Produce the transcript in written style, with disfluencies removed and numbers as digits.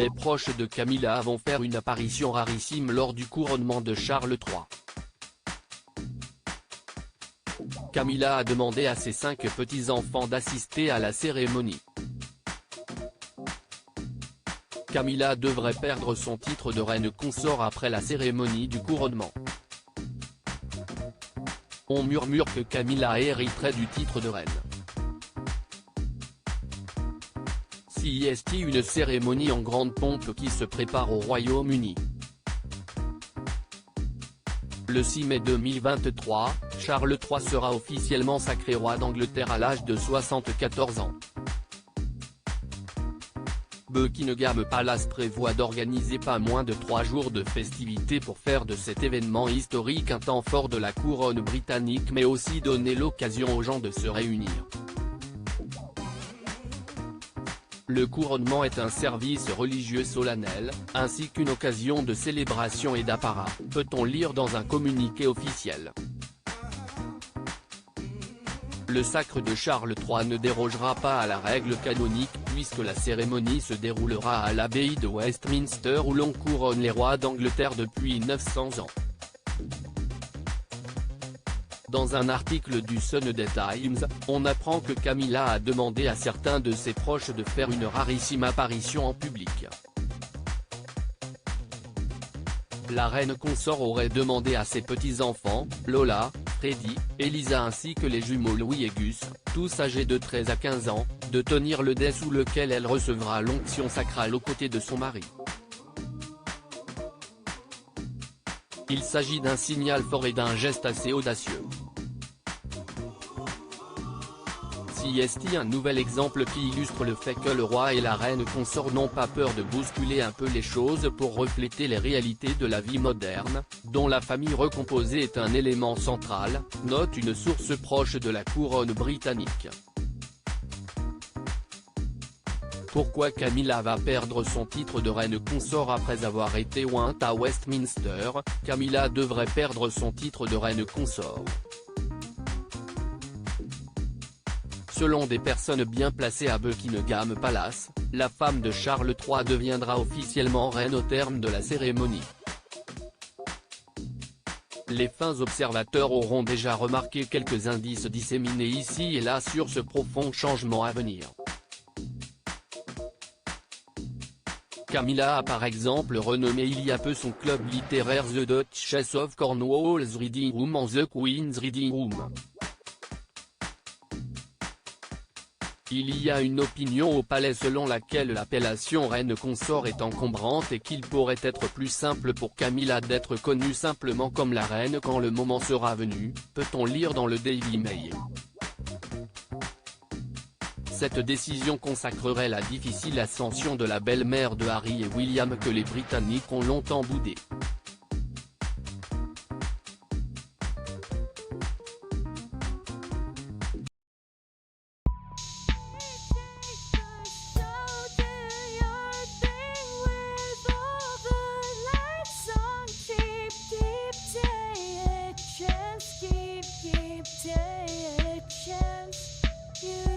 Les proches de Camilla vont faire une apparition rarissime lors du couronnement de Charles III. Camilla a demandé à ses 5 petits-enfants d'assister à la cérémonie. Camilla devrait perdre son titre de reine consort après la cérémonie du couronnement. On murmure que Camilla hériterait du titre de reine. Si est une cérémonie en grande pompe qui se prépare au Royaume-Uni. Le 6 mai 2023, Charles III sera officiellement sacré roi d'Angleterre à l'âge de 74 ans. Buckingham Palace prévoit d'organiser pas moins de 3 jours de festivités pour faire de cet événement historique un temps fort de la couronne britannique mais aussi donner l'occasion aux gens de se réunir. Le couronnement est un service religieux solennel, ainsi qu'une occasion de célébration et d'apparat, peut-on lire dans un communiqué officiel. Le sacre de Charles III ne dérogera pas à la règle canonique puisque la cérémonie se déroulera à l'abbaye de Westminster où l'on couronne les rois d'Angleterre depuis 900 ans. Dans un article du Sunday Times, on apprend que Camilla a demandé à certains de ses proches de faire une rarissime apparition en public. La reine consort aurait demandé à ses petits-enfants, Lola, Freddie, Elisa ainsi que les jumeaux Louis et Gus, tous âgés de 13 à 15 ans, de tenir le dais sous lequel elle recevra l'onction sacrale aux côtés de son mari. Il s'agit d'un signal fort et d'un geste assez audacieux. C'est un nouvel exemple qui illustre le fait que le roi et la reine consort n'ont pas peur de bousculer un peu les choses pour refléter les réalités de la vie moderne, dont la famille recomposée est un élément central, note une source proche de la couronne britannique. Pourquoi Camilla va perdre son titre de reine consort après avoir été ointe à Westminster? Camilla devrait perdre son titre de reine consort. Selon des personnes bien placées à Buckingham Palace, la femme de Charles III deviendra officiellement reine au terme de la cérémonie. Les fins observateurs auront déjà remarqué quelques indices disséminés ici et là sur ce profond changement à venir. Camilla a par exemple renommé il y a peu son club littéraire The Duchess of Cornwall's Reading Room en The Queen's Reading Room. Il y a une opinion au palais selon laquelle l'appellation reine consort est encombrante et qu'il pourrait être plus simple pour Camilla d'être connue simplement comme la reine quand le moment sera venu, peut-on lire dans le Daily Mail. Cette décision consacrerait la difficile ascension de la belle-mère de Harry et William que les Britanniques ont longtemps boudé. You